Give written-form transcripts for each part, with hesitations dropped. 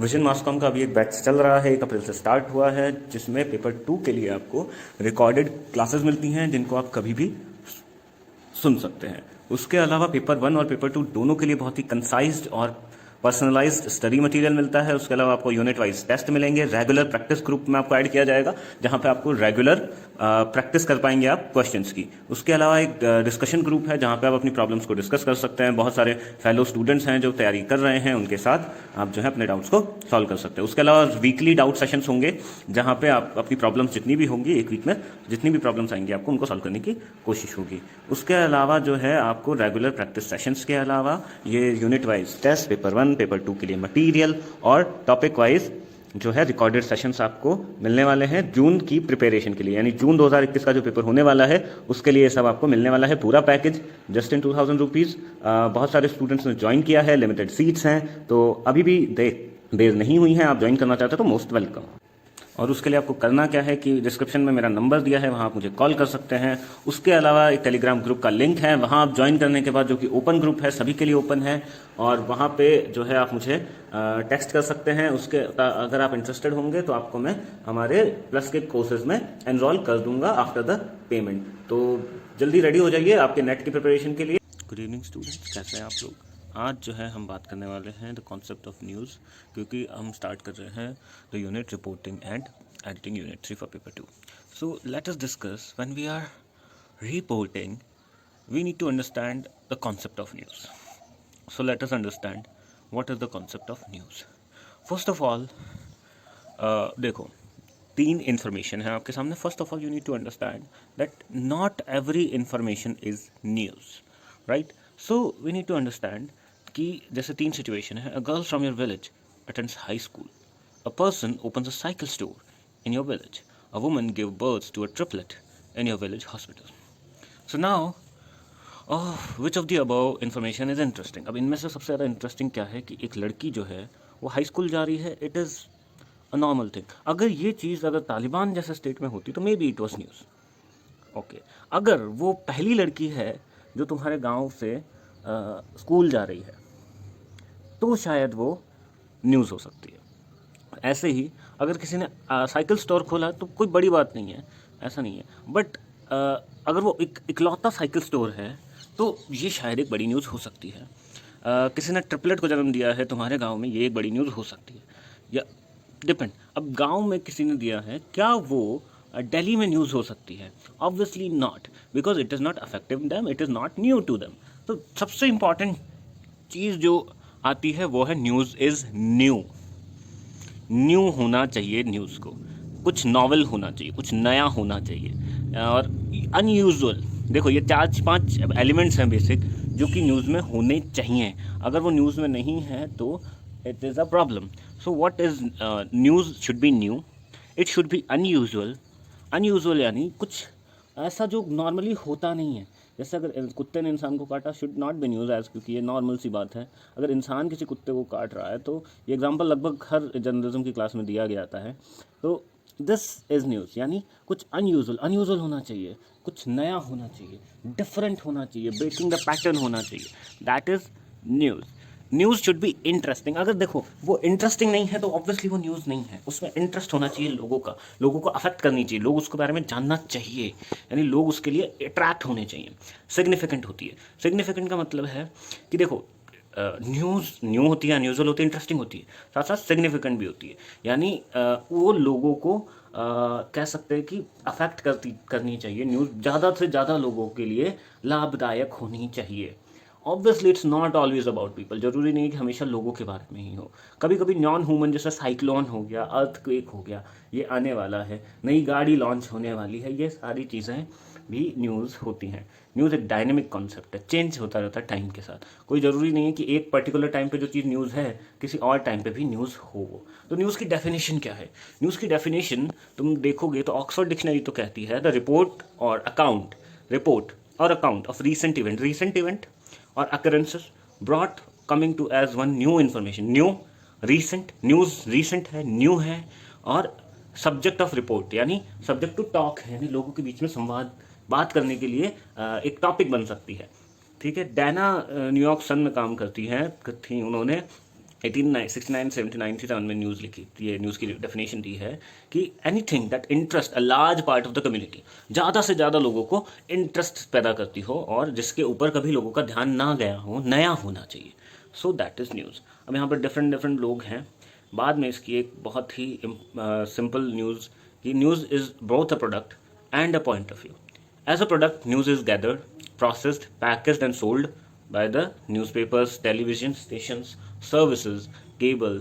Vision मासकॉम का अभी एक बैच चल रहा है, 1 अप्रैल से स्टार्ट हुआ है, जिसमें पेपर 2 के लिए आपको रिकॉर्डेड क्लासेस मिलती हैं जिनको आप कभी भी सुन सकते हैं। उसके अलावा पेपर 1 और पेपर 2 दोनों के लिए बहुत ही कंसाइज्ड और पर्सनलाइज्ड स्टडी मटेरियल मिलता है। उसके अलावा आपको यूनिट वाइज टेस्ट मिलेंगे। रेगुलर प्रैक्टिस ग्रुप में आपको ऐड किया जाएगा, जहां पे आपको रेगुलर प्रैक्टिस कर पाएंगे आप क्वेश्चंस की। उसके अलावा एक डिस्कशन ग्रुप है, जहां पे आप अपनी प्रॉब्लम्स को डिस्कस कर सकते हैं। बहुत सारे फेलो स्टूडेंट्स हैं जो तैयारी कर रहे हैं, उनके साथ आप जो है अपने डाउट्स को सॉल्व कर सकते हैं। उसके अलावा वीकली डाउट सेशंस होंगे, जहां पे आप अपनी प्रॉब्लम्स जितनी भी होंगी एक वीक में, जितनी भी प्रॉब्लम्स आएंगी आपको उनको सॉल्व करने की कोशिश होगी। उसके अलावा जो है आपको रेगुलर प्रैक्टिस सेशंस के अलावा ये unit wise test, paper 1 paper 2 के लिए मटीरियल और टॉपिक वाइज जो है रिकॉर्डेड सेशंस आपको मिलने वाले हैं जून की प्रिपरेशन के लिए। यानी जून 2021 का जो पेपर होने वाला है उसके लिए सब आपको मिलने वाला है, पूरा पैकेज जस्ट इन 2000 रुपीज़। बहुत सारे स्टूडेंट्स ने ज्वाइन किया है, लिमिटेड सीट्स हैं, तो अभी भी देर नहीं हुई है। आप ज्वाइन करना चाहते हो तो मोस्ट वेलकम। और उसके लिए आपको करना क्या है कि डिस्क्रिप्शन में मेरा नंबर दिया है, वहाँ आप मुझे कॉल कर सकते हैं। उसके अलावा एक टेलीग्राम ग्रुप का लिंक है, वहाँ आप ज्वाइन करने के बाद, जो कि ओपन ग्रुप है, सभी के लिए ओपन है, और वहाँ पे जो है आप मुझे टेक्स्ट कर सकते हैं। उसके अगर आप इंटरेस्टेड होंगे तो आपको मैं हमारे प्लस के कोर्सेज में एनरोल कर दूंगा आफ्टर द पेमेंट। तो जल्दी रेडी हो जाइए आपके नेट की प्रिपरेशन के लिए। गुड इवनिंग स्टूडेंट्स, कैसे हैं आप लोग? आज जो है हम बात करने वाले हैं द कॉन्सेप्ट ऑफ न्यूज़, क्योंकि हम स्टार्ट कर रहे हैं the unit reporting and editing unit 3 for paper 2. So let us discuss when we are reporting we need to understand the concept of news. So let us understand what is the concept of news. First of all, देखो, 3 information है आपके सामने. First of all, you need to understand that not every information is news, right? So we need to understand कि जैसे 3 situation है. A girl from your village attends high school. A person opens a cycle store in your village. A woman gave birth to a triplet in your village hospital. So now, which of the above information is interesting. अब इनमें से सबसे ज़्यादा interesting क्या है कि एक लड़की जो है वो हाई स्कूल जा रही है. It is a normal thing. अगर ये चीज़ अगर तालिबान जैसे स्टेट में होती तो may be it was news. Okay, अगर वो पहली लड़की है जो तुम्हारे गांव से स्कूल जा रही है तो शायद वो न्यूज़ हो सकती है. ऐसे ही अगर किसी ने साइकिल स्टोर खोला तो कोई बड़ी बात नहीं है, ऐसा नहीं है. बट अगर वो एक इकलौता साइकिल स्टोर है तो ये शायद एक बड़ी न्यूज़ हो सकती है. किसी ने ट्रिपलेट को जन्म दिया है तुम्हारे गांव में, ये एक बड़ी न्यूज़ हो सकती है. या डिपेंड, अब गांव में किसी ने दिया है, क्या वो दिल्ली में न्यूज़ हो सकती है? Obviously not, because it is not affective them, it is not new to them. तो सबसे इम्पॉर्टेंट चीज़ जो आती है वो है न्यूज़ इज़ न्यू. न्यू होना चाहिए न्यूज़ को, कुछ नॉवल होना चाहिए, कुछ नया होना चाहिए. और अनयूजुअल, देखो ये 4-5 एलिमेंट्स हैं बेसिक जो कि न्यूज़ में होने चाहिए. अगर वो न्यूज़ में नहीं है तो it is a problem. So what is news should be new, it should be unusual. Unusual यानी कुछ ऐसा जो नॉर्मली होता नहीं है. जैसे अगर कुत्ते ने इंसान को काटा, should not be news as, क्योंकि ये नॉर्मल सी बात है. अगर इंसान किसी कुत्ते को काट रहा है तो ये एग्जांपल लगभग हर जर्नलिज्म की क्लास में दिया गया है. तो दिस इज़ न्यूज़, यानी कुछ अनयूजुअल होना चाहिए, कुछ नया होना चाहिए, डिफरेंट होना चाहिए, ब्रेकिंग द पैटर्न होना चाहिए. That is news. News should be interesting. अगर देखो वो इंटरेस्टिंग नहीं है तो ऑब्वियसली वो न्यूज़ नहीं है. उसमें इंटरेस्ट होना चाहिए लोगों का, लोगों को अफेक्ट करनी चाहिए, लोग उसके बारे में जानना चाहिए, यानी लोग उसके लिए अट्रैक्ट होने चाहिए. सिग्निफिकेंट होती है. सिग्निफिकेंट का मतलब है कि देखो, न्यूज़ न्यू होती है, अनयूजुअल होती है, इंटरेस्टिंग होती है, साथ साथ सिग्निफिकेंट भी होती है. यानी वो लोगों को कह सकते हैं कि अफेक्ट करनी चाहिए. न्यूज़ ज़्यादा से ज़्यादा लोगों के लिए लाभदायक होनी चाहिए. Obviously it's not always about people. जरूरी नहीं कि हमेशा लोगों के बारे में ही हो. कभी कभी नॉन ह्यूमन, जैसे साइक्लोन हो गया, अर्थक्वेक हो गया, ये आने वाला है, नई गाड़ी लॉन्च होने वाली है, ये सारी चीज़ें भी न्यूज़ होती हैं. न्यूज़ एक डायनेमिक कॉन्सेप्ट है, चेंज होता रहता है टाइम के साथ. कोई ज़रूरी नहीं है कि एक पर्टिकुलर टाइम पे जो चीज़ न्यूज़ है किसी और टाइम पे भी न्यूज़ हो. तो न्यूज़ की डेफिनेशन क्या है? न्यूज़ की डेफिनेशन तुम देखोगे तो ऑक्सफोर्ड डिक्शनरी तो कहती है द रिपोर्ट और account of recent event or occurrences brought coming to as one new information. New, recent, news recent है, न्यू है. और सब्जेक्ट ऑफ रिपोर्ट यानी सब्जेक्ट टू टॉक है, यानी लोगों के बीच में बात करने के लिए एक टॉपिक बन सकती है. ठीक है. डैना न्यूयॉर्क सन में काम करती हैं, थी उन्होंने 1869 79 थी, में न्यूज़ लिखी, ये न्यूज़ की डेफिनेशन दी है कि anything that interest a large part of the community, ज़्यादा से ज़्यादा लोगों को इंटरेस्ट पैदा करती हो और जिसके ऊपर कभी लोगों का ध्यान ना गया हो, नया होना चाहिए, सो दैट इज़ न्यूज़। अब यहाँ पर डिफरेंट डिफरेंट लोग हैं। बाद में इसकी एक बहुत ही सिंपल न्यूज़ कि news is both a product and a point of view. As a product, news is gathered, processed, packaged and sold by the newspapers, television stations, services, cable,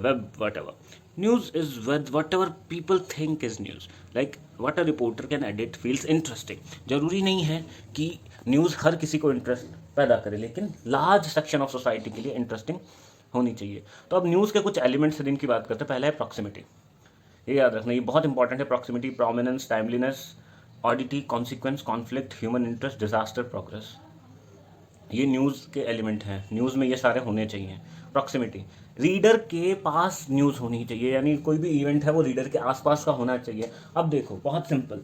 web, whatever. News is whatever people think is news. Like what a reporter can edit feels interesting. जरूरी नहीं है कि news हर किसी को interest पैदा करे, लेकिन large section of society के लिए इंटरेस्टिंग होनी चाहिए। तो अब न्यूज़ के कुछ एलिमेंट्स जिनकी बात करते हैं। पहला है प्रॉक्सिमिटी, ये याद रखना, ये बहुत इंपॉर्टेंट है। Proximity, prominence, timeliness, oddity, consequence, conflict, human interest, disaster, progress, ये न्यूज़ के एलिमेंट हैं। न्यूज़ में ये सारे होने चाहिए। प्रॉक्सिमिटी, रीडर के पास न्यूज़ होनी चाहिए, यानी कोई भी इवेंट है वो रीडर के आसपास का होना चाहिए। अब देखो बहुत सिंपल,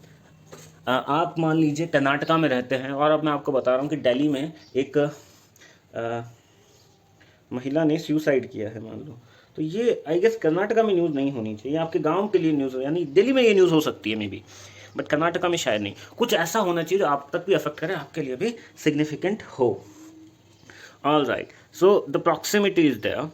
आप मान लीजिए कर्नाटका में रहते हैं और अब मैं आपको बता रहा हूँ कि दिल्ली में एक महिला ने सुसाइड किया है मान लो, तो ये आई गेस कर्नाटका में न्यूज़ नहीं होनी चाहिए, आपके गाँव के लिए न्यूज़ हो, यानी दिल्ली में ये न्यूज़ हो सकती है मे बी, बट कर्नाटका में शायद नहीं। कुछ ऐसा होना चाहिए जो आप तक भी अफेक्ट करे, आपके लिए भी सिग्निफिकेंट हो। All right, so the proximity is there.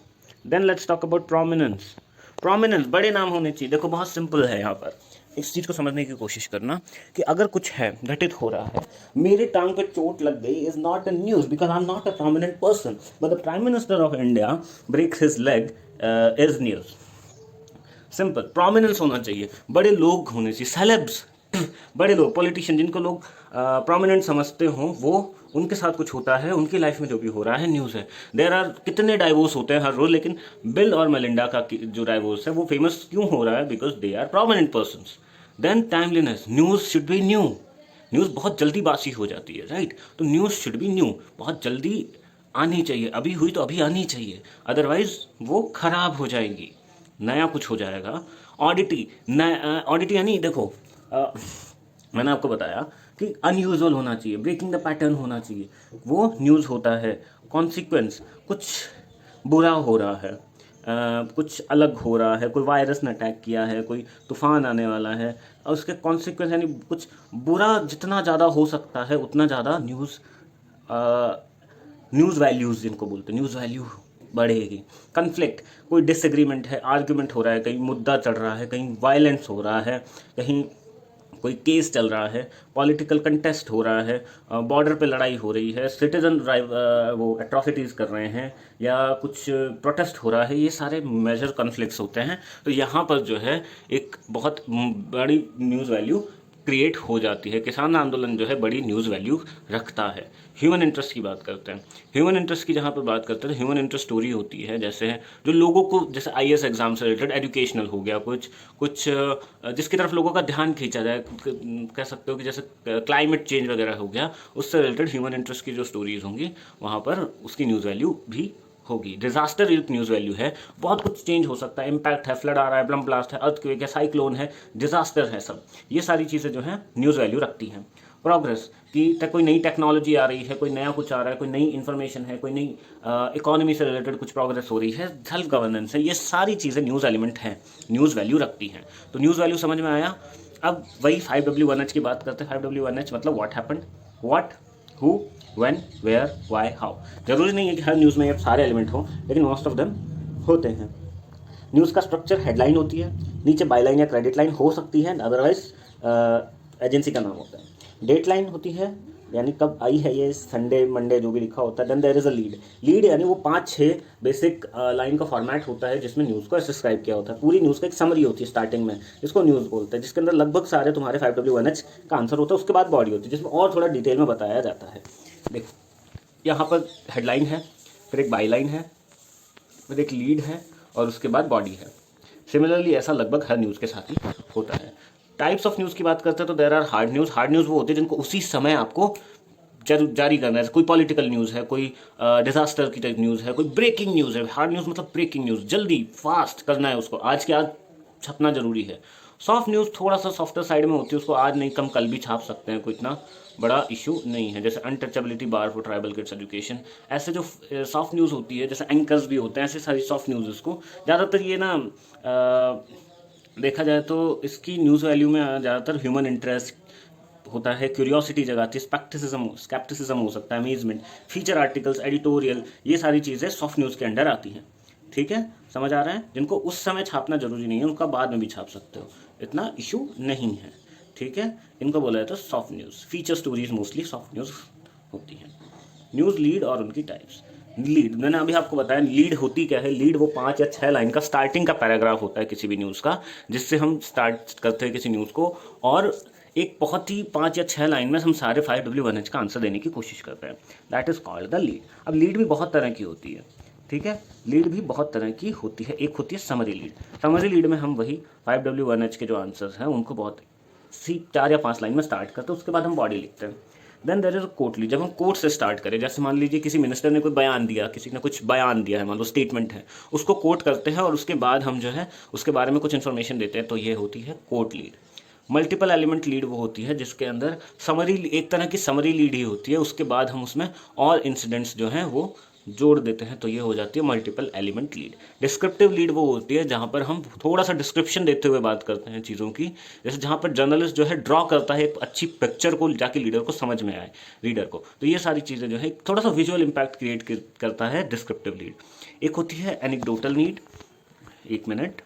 Then let's talk about prominence. Prominence, बड़े नाम होने चाहिए। देखो बहुत सिंपल है, यहाँ पर इस चीज़ को समझने की कोशिश करना कि अगर कुछ है घटित हो रहा है, मेरी टांग पे चोट लग गई, is not a news because I am not a prominent person, but the prime minister of India breaks his leg is news. Simple, prominence होना चाहिए, बड़े लोग होने चाहिए, सेलेब्स, बड़े लोग, पॉलिटिशियन, जिनको लोग प्रोमिनेंट समझते हों, वो उनके साथ कुछ होता है, उनकी लाइफ में जो भी हो रहा है न्यूज़ है। देयर आर, कितने डाइवोर्स होते हैं हर रोज, लेकिन बिल और मेलिंडा का जो डाइवोर्स है वो फेमस क्यों हो रहा है? Because they are prominent persons. Then timeliness, news should be new. News बहुत जल्दी बासी हो जाती है, राइट? तो न्यूज़ शुड बी न्यू, बहुत जल्दी आनी चाहिए, अभी हुई तो अभी आनी चाहिए, अदरवाइज वो खराब हो जाएगी, नया कुछ हो जाएगा। ऑडिटी, ऑडिटी यानी देखो मैंने आपको बताया कि अनयूजुअल होना चाहिए, ब्रेकिंग द पैटर्न होना चाहिए, वो न्यूज़ होता है। कॉन्सिक्वेंस, कुछ बुरा हो रहा है, कुछ अलग हो रहा है, कोई वायरस ने अटैक किया है, कोई तूफान आने वाला है, और उसके कॉन्सिक्वेंस यानी कुछ बुरा जितना ज़्यादा हो सकता है उतना ज़्यादा न्यूज़ वैल्यूज़ जिनको बोलते हैं, न्यूज़ वैल्यू बढ़ेगी। कन्फ्लिक्ट, कोई डिसएग्रीमेंट है, आर्ग्यूमेंट हो रहा है, कहीं मुद्दा चल रहा है, कहीं वायलेंस हो रहा है, कहीं कोई केस चल रहा है, पॉलिटिकल कंटेस्ट हो रहा है, बॉर्डर पे लड़ाई हो रही है, सिटीजन वो एट्रॉसिटीज़ कर रहे हैं, या कुछ प्रोटेस्ट हो रहा है, ये सारे मेजर कॉन्फ्लिक्ट्स होते हैं। तो यहाँ पर जो है एक बहुत बड़ी न्यूज़ वैल्यू क्रिएट हो जाती है। किसान आंदोलन जो है बड़ी न्यूज़ वैल्यू रखता है। ह्यूमन इंटरेस्ट की बात करते हैं। ह्यूमन इंटरेस्ट की जहाँ पर बात करते हैं तो ह्यूमन इंटरेस्ट स्टोरी होती है, जैसे है जो लोगों को, जैसे आईएएस एग्जाम से रिलेटेड, एजुकेशनल हो गया, कुछ जिसकी तरफ लोगों का ध्यान खींचा जाए, कह सकते हो कि जैसे क्लाइमेट चेंज वगैरह हो गया, उससे रिलेटेड ह्यूमन इंटरेस्ट की जो स्टोरीज होंगी वहाँ पर उसकी न्यूज़ वैल्यू भी होगी। डिजास्टर एक न्यूज़ वैल्यू है, बहुत कुछ चेंज हो सकता है, इम्पैक्ट है, फ्लड आ रहा है, बम ब्लास्ट है, अर्थक्वेक है, साइक्लोन है, डिजास्टर है, सब ये सारी चीज़ें जो है न्यूज़ वैल्यू रखती हैं। प्रोग्रेस, कि कोई नई टेक्नोलॉजी आ रही है, कोई नया कुछ आ रहा है, कोई नई इन्फॉर्मेशन है, कोई नई इकोनॉमी से रिलेटेड कुछ प्रोग्रेस हो रही है, सेल्फ गवर्नेंस है, ये सारी चीज़ें न्यूज़ एलिमेंट हैं, न्यूज़ वैल्यू रखती हैं। तो न्यूज़ वैल्यू समझ में आया। अब वही 5W1H की बात करते हैं। 5W1H मतलब what happened, what, who, when, where, why, how. जरूरी नहीं है कि हर न्यूज़ में ये सारे एलिमेंट हों, लेकिन मोस्ट ऑफ देम होते हैं। न्यूज़ का स्ट्रक्चर, हेडलाइन होती है, नीचे बायलाइन या क्रेडिट लाइन हो सकती है, अदरवाइज एजेंसी का नाम होता है। डेट लाइन होती है, यानी कब आई है ये, संडे मंडे जो भी लिखा होता है। Then there is a lead. Lead यानी वो 5-6 बेसिक लाइन का फॉर्मेट होता है जिसमें न्यूज़ को डिस्क्राइब किया होता है। पूरी न्यूज़ का एक समरी होती है स्टार्टिंग में, जिसको न्यूज़ बोलते हैं, जिसके अंदर लगभग सारे तुम्हारे 5W1H का आंसर होता है। उसके बाद बॉडी होती है जिसमें और थोड़ा डिटेल में बताया जाता है। देखो यहाँ पर हेडलाइन है, फिर एक बाईलाइन है, फिर एक लीड है, और उसके बाद बॉडी है। सिमिलरली ऐसा लगभग हर न्यूज़ के साथ ही होता है। टाइप्स ऑफ न्यूज़ की बात करते हैं तो there are hard news. Hard news वो होती है जिनको उसी समय आपको जारी करना है। कोई पॉलिटिकल न्यूज़ है, कोई डिजास्टर की टाइप न्यूज़ है, कोई ब्रेकिंग न्यूज़ है। हार्ड न्यूज़ मतलब ब्रेकिंग न्यूज़, जल्दी फास्ट करना है उसको, आज के आज छपना जरूरी है। सॉफ्ट न्यूज़ थोड़ा सा सॉफ्टवेयर साइड में होती है, उसको आज नहीं कम कल भी छाप सकते हैं, कोई इतना बड़ा इशू नहीं है। जैसे untouchability bar for tribal kids education, ऐसे जो सॉफ्ट न्यूज़ होती है, जैसे एंकर्स भी होते हैं, ऐसे सारी सॉफ्ट न्यूज़ को ज़्यादातर ये ना देखा जाए तो इसकी न्यूज़ वैल्यू में ज़्यादातर ह्यूमन इंटरेस्ट होता है, क्यूरियोसिटी जगाती है, स्केप्टिसिज्म हो सकता है, अमेजमेंट, फीचर आर्टिकल्स, एडिटोरियल, ये सारी चीज़ें सॉफ्ट न्यूज़ के अंडर आती हैं। ठीक है, समझ आ रहा है? जिनको उस समय छापना जरूरी नहीं है, उनका बाद में भी छाप सकते हो, इतना इशू नहीं है। ठीक है, इनको बोला जाता है soft news. Feature stories mostly soft news होती हैं। न्यूज़ लीड और उनकी टाइप्स। लीड मैंने अभी आपको बताया, लीड होती क्या है। लीड वो 5 या 6 लाइन का स्टार्टिंग का पैराग्राफ होता है किसी भी न्यूज़ का, जिससे हम स्टार्ट करते हैं किसी न्यूज़ को, और एक बहुत ही 5 या 6 लाइन में हम सारे 5W1H का आंसर देने की कोशिश करते हैं। That is called the lead. अब लीड भी बहुत तरह की होती है। ठीक है, लीड भी बहुत तरह की होती है। एक होती है समरी लीड। समरी लीड में हम वही 5W1H के जो आंसर्स हैं उनको बहुत 4 या 5 लाइन में स्टार्ट करते हैं, उसके बाद हम बॉडी लिखते हैं। Then there is quote lead. जब हम कोट से स्टार्ट करें, जैसे मान लीजिए किसी मिनिस्टर ने कोई बयान दिया, किसी ने कुछ बयान दिया है, मान लो स्टेटमेंट है, उसको कोट करते हैं और उसके बाद हम जो है उसके बारे में कुछ इन्फॉर्मेशन देते हैं, तो ये होती है quote lead. Multiple element lead वो होती है जिसके अंदर समरी, एक तरह की समरी लीड ही होती है, उसके बाद हम उसमें और इंसिडेंट्स जो हैं वो जोड़ देते हैं, तो ये हो जाती है multiple element lead. Descriptive lead वो होती है जहाँ पर हम थोड़ा सा डिस्क्रिप्शन देते हुए बात करते हैं चीज़ों की, जैसे जहाँ पर जर्नलिस्ट जो है ड्रॉ करता है एक अच्छी पिक्चर को, जाके लीडर को समझ में आए, रीडर को। तो ये सारी चीज़ें जो है थोड़ा सा विजुअल इम्पैक्ट क्रिएट करता है डिस्क्रिप्टिव लीड। एक होती है एनेक्डोटल लीड। एक मिनट,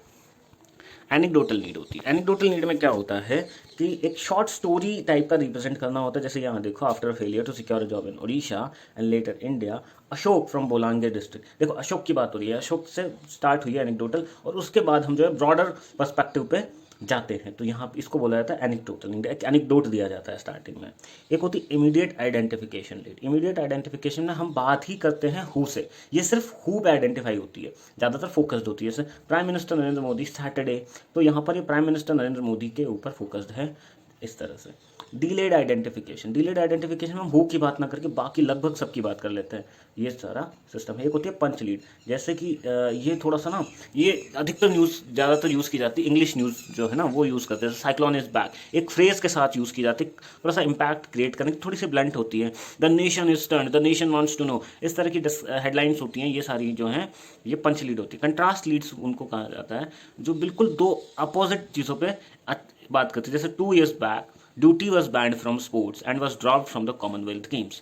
एनेक्डोटल नीड होती है। एनेक्डोटल नीड में क्या होता है कि एक शॉर्ट स्टोरी टाइप का रिप्रेजेंट करना होता है। जैसे यहाँ देखो, after failure to secure a job in Odisha and later India, Ashok from Bolangir district. देखो अशोक की बात हो रही है, अशोक से स्टार्ट हुई है एनेक्डोटल, और उसके बाद हम जो है ब्रॉडर पर्सपेक्टिव पे जाते हैं, तो यहाँ इसको बोला जाता है एनेक्डोटल नीड। एक एनेक्डोट दिया जाता है स्टार्टिंग में। एक होती है immediate identification lead. Immediate identification में हम बात ही करते हैं हु से, ये सिर्फ हु पे आइडेंटिफाई होती है, ज़्यादातर फोकस्ड होती है। जैसे prime minister Narendra Modi Saturday, तो यहाँ पर ये प्राइम मिनिस्टर नरेंद्र मोदी के ऊपर फोकस्ड है, इस तरह से। डिलेड आइडेंटिफिकेशन, डिलेड आइडेंटिफिकेशन में हम हु की बात ना करके बाकी लगभग सबकी बात कर लेते हैं, ये सारा सिस्टम है। एक होती है पंच लीड, जैसे कि ये थोड़ा सा ना, ये अधिकतर न्यूज़ ज़्यादातर यूज़ की जाती है, इंग्लिश न्यूज़ जो है ना वो यूज़ करते हैं। साइक्लोन इज बैक, एक फ्रेज के साथ यूज़ की जाती है, थोड़ा सा इम्पैक्ट क्रिएट करने की, थोड़ी सी ब्लंट होती है। The nation is turn, the nation wants to know, इस तरह की हेडलाइंस होती हैं, ये सारी जो हैं ये पंच लीड होती है। कंट्रास्ट लीड्स उनको कहा जाता है जो बिल्कुल दो अपोजिट चीज़ों पर बात करते हैं। जैसे 2 years back Dutee was banned from sports and was dropped from the Commonwealth Games.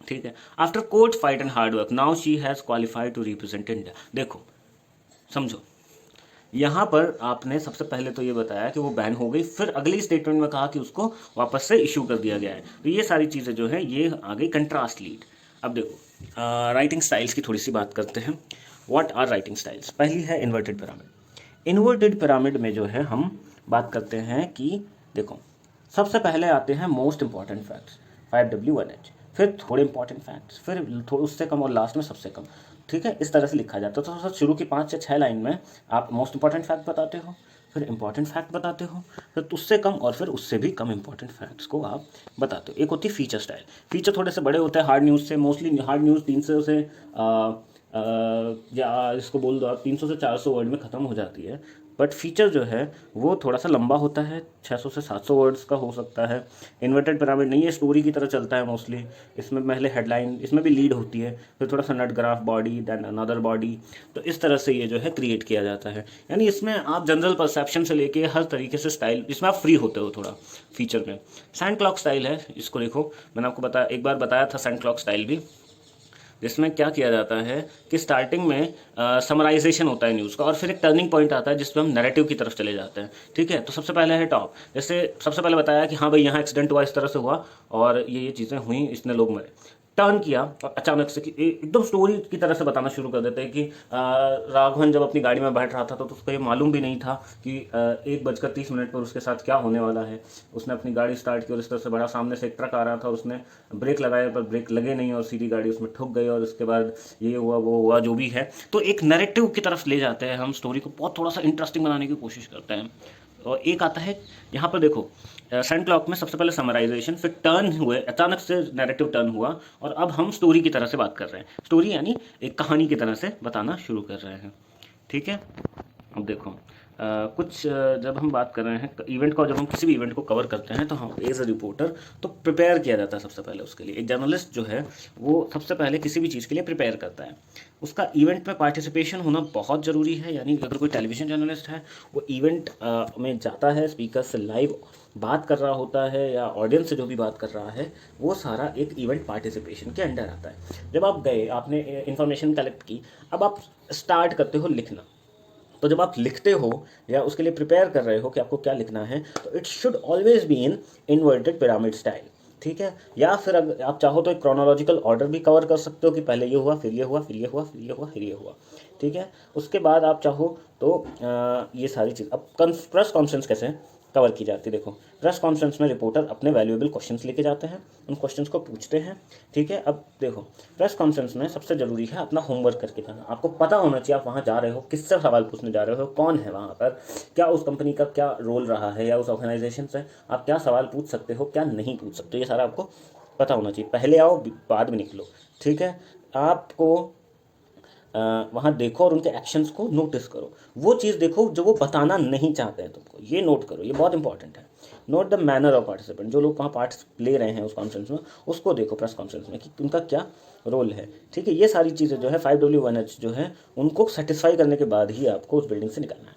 ठीक है, after court fight and hard work now she has qualified to represent India. देखो समझो, यहाँ पर आपने सबसे पहले तो ये बताया कि वो बैन हो गई, फिर अगली स्टेटमेंट में कहा कि उसको वापस से इशू कर दिया गया है, तो ये सारी चीज़ें जो है ये आ गई कंट्रास्ट लीड। अब देखो राइटिंग स्टाइल्स की थोड़ी सी बात करते हैं। What are writing styles? पहली है इन्वर्टेड पिरामिड। इन्वर्टेड पिरामिड में जो है हम बात करते हैं कि देखो सबसे पहले आते हैं मोस्ट इंपॉर्टेंट फैक्ट्स 5W1H, फिर थोड़े इंपॉर्टेंट फैक्ट्स, फिर थोड़े उससे कम, और लास्ट में सबसे कम। ठीक है, इस तरह से लिखा जाता है। तो शुरू की 5 से 6 लाइन में आप मोस्ट इंपॉर्टेंट फैक्ट बताते हो, फिर इंपॉर्टेंट फैक्ट बताते हो, फिर उससे कम, और फिर उससे भी कम इंपॉर्टेंट फैक्ट्स को आप बताते हो। एक होती है फीचर स्टाइल। फीचर थोड़े से बड़े होते हैं हार्ड न्यूज़ से, मोस्टली हार्ड न्यूज़ 300 से या इसको बोल दो आप 300 से 400 वर्ड में ख़त्म हो जाती है, बट फीचर जो है वो थोड़ा सा लंबा होता है, 600 से 700 वर्ड्स का हो सकता है। इन्वर्टेड पिरामिड नहीं है, स्टोरी की तरह चलता है मोस्टली। इसमें पहले हेडलाइन, इसमें भी लीड होती है, फिर थोड़ा सा nut graph, body, then another body, तो इस तरह से ये जो है क्रिएट किया जाता है। यानी इसमें आप जनरल परसेप्शन से लेके हर तरीके से स्टाइल, इसमें आप फ्री होते हो थोड़ा फीचर में। सैंड क्लॉक स्टाइल है, इसको देखो मैंने आपको एक बार बताया था सैंड क्लॉक स्टाइल भी, जिसमें क्या किया जाता है कि स्टार्टिंग में समराइजेशन होता है न्यूज़ का, और फिर एक टर्निंग पॉइंट आता है जिसमें हम नैरेटिव की तरफ चले जाते हैं। ठीक है, तो सबसे पहले है टॉप। जैसे सबसे पहले बताया कि हाँ भाई यहाँ एक्सीडेंट हुआ, इस तरह से हुआ, और ये चीज़ें हुई, इसने लोग मरे। टर्न किया और अचानक से कि एकदम स्टोरी की तरह से बताना शुरू कर देते हैं कि राघवन जब अपनी गाड़ी में बैठ रहा था तो उसको ये मालूम भी नहीं था कि 1:30 पर उसके साथ क्या होने वाला है। उसने अपनी गाड़ी स्टार्ट की और इस तरह से बड़ा सामने से एक ट्रक आ रहा था, उसने ब्रेक लगाया पर ब्रेक लगे नहीं और सीधी गाड़ी उसमें ठुक गई, और उसके बाद ये हुआ वो हुआ जो भी है। तो एक नैरेटिव की तरफ ले जाते हैं हम, स्टोरी को बहुत थोड़ा सा इंटरेस्टिंग बनाने की कोशिश करते हैं। और एक आता है यहाँ पर देखो सैंड क्लॉक में सबसे पहले समराइजेशन, फिर टर्न हुए, अचानक से नैरेटिव टर्न हुआ, और अब हम स्टोरी की तरह से बात कर रहे हैं। स्टोरी यानी एक कहानी की तरह से बताना शुरू कर रहे हैं। ठीक है, अब देखो जब हम बात कर रहे हैं इवेंट का, जब हम किसी भी इवेंट को कवर करते हैं तो हम एज अ रिपोर्टर तो प्रिपेयर किया जाता है सबसे पहले उसके लिए। एक जर्नलिस्ट जो है वो सबसे पहले किसी भी चीज़ के लिए प्रिपेयर करता है। उसका इवेंट में पार्टिसिपेशन होना बहुत ज़रूरी है, यानी अगर कोई टेलीविज़न जर्नलिस्ट है वो इवेंट में जाता है, स्पीकर से लाइव बात कर रहा होता है या ऑडियंस से जो भी बात कर रहा है, वो सारा एक इवेंट पार्टिसिपेशन के अंडर आता है। जब आप गए, आपने इन्फॉर्मेशन कलेक्ट की, अब आप स्टार्ट करते हो लिखना। तो जब आप लिखते हो या उसके लिए प्रिपेयर कर रहे हो कि आपको क्या लिखना है, तो it should always be in inverted pyramid style, ठीक है। या फिर अगर आप चाहो तो एक क्रोनोलॉजिकल ऑर्डर भी कवर कर सकते हो कि पहले ये हुआ, फिर ये हुआ, फिर ये हुआ, फिर ये हुआ, फिर ये हुआ, ठीक है। उसके बाद आप चाहो तो ये सारी चीज़। अब प्रेस कॉन्फ्रेंस कैसे कवर की जाती है, देखो प्रेस कॉन्फ्रेंस में रिपोर्टर अपने वैल्यूएबल क्वेश्चंस लेके जाते हैं, उन क्वेश्चंस को पूछते हैं, ठीक है। अब देखो प्रेस कॉन्फ्रेंस में सबसे ज़रूरी है अपना होमवर्क करके जाना। आपको पता होना चाहिए आप वहाँ जा रहे हो, किससे सवाल पूछने जा रहे हो, कौन है वहाँ पर, क्या उस कंपनी का क्या रोल रहा है या उस ऑर्गेनाइजेशन से आप क्या सवाल पूछ सकते हो, क्या नहीं पूछ सकते, ये सारा आपको पता होना चाहिए। पहले आओ बाद में निकलो, ठीक है। आपको वहाँ देखो और उनके एक्शंस को नोटिस करो, वो चीज़ देखो जो वो बताना नहीं चाहते हैं तुमको, ये नोट करो, ये बहुत इंपॉर्टेंट है। Note the manner of participant, जो लोग वहाँ पार्ट ले रहे हैं उस कॉन्फ्रेंस में, उसको देखो प्रेस कॉन्फ्रेंस में कि उनका क्या रोल है, ठीक है। ये सारी चीज़ें जो है 5W1H जो है उनको सेटिस्फाई करने के बाद ही आपको उस बिल्डिंग से निकलना है।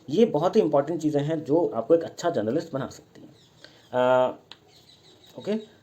ये बहुत ही इंपॉर्टेंट चीज़ें हैं जो आपको एक अच्छा जर्नलिस्ट बना सकती हैं। ओके,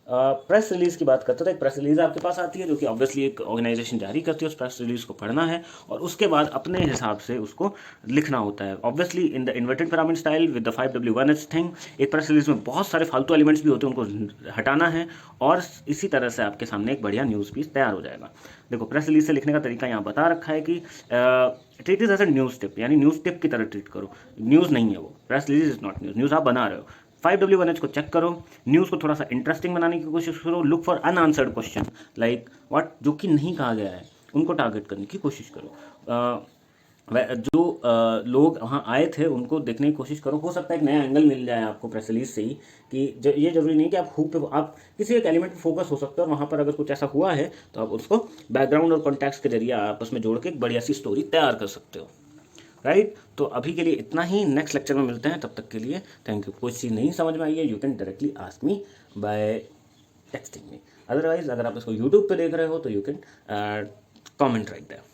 प्रेस रिलीज़ की बात करते हैं तो एक प्रेस रिलीज़ आपके पास आती है जो कि ऑब्वियसली एक ऑर्गेनाइजेशन जारी करती है। उस प्रेस रिलीज़ को पढ़ना है और उसके बाद अपने हिसाब से उसको लिखना होता है, obviously in the inverted pyramid style with the 5W1H thing. एक प्रेस रिलीज़ में बहुत सारे फालतू एलिमेंट्स भी होते हैं, उनको हटाना है और इसी तरह से आपके सामने एक बढ़िया न्यूज़ पीस तैयार हो जाएगा। देखो प्रेस रिलीज़ से लिखने का तरीका यहाँ बता रखा है कि treat is as a news tip, यानी न्यूज़ टिप की तरह ट्रीट करो, न्यूज़ नहीं है वो। Press release is not news, news आप बना रहे हो। 5W1H को चेक करो, न्यूज़ को थोड़ा सा इंटरेस्टिंग बनाने की कोशिश करो, look for unanswered question like what, जो कि नहीं कहा गया है उनको टारगेट करने की कोशिश करो। जो लोग वहाँ आए थे उनको देखने की कोशिश करो, हो सकता है एक नया एंगल मिल जाए आपको प्रेस रिलीज से ही, कि ये जरूरी नहीं कि आप हुक पे, आप किसी एक एलिमेंट पे फोकस हो सकते हो और वहाँ पर अगर कुछ ऐसा हुआ है तो आप उसको बैकग्राउंड और कॉन्टेक्स्ट के जरिए आपस में जोड़ के एक बढ़िया सी स्टोरी तैयार कर सकते हो, राइट। तो अभी के लिए इतना ही, नेक्स्ट लेक्चर में मिलते हैं, तब तक के लिए थैंक यू। कोई चीज़ नहीं समझ में आई है you can directly ask me by texting me, otherwise अगर आप इसको यूट्यूब पे देख रहे हो तो you can comment right there.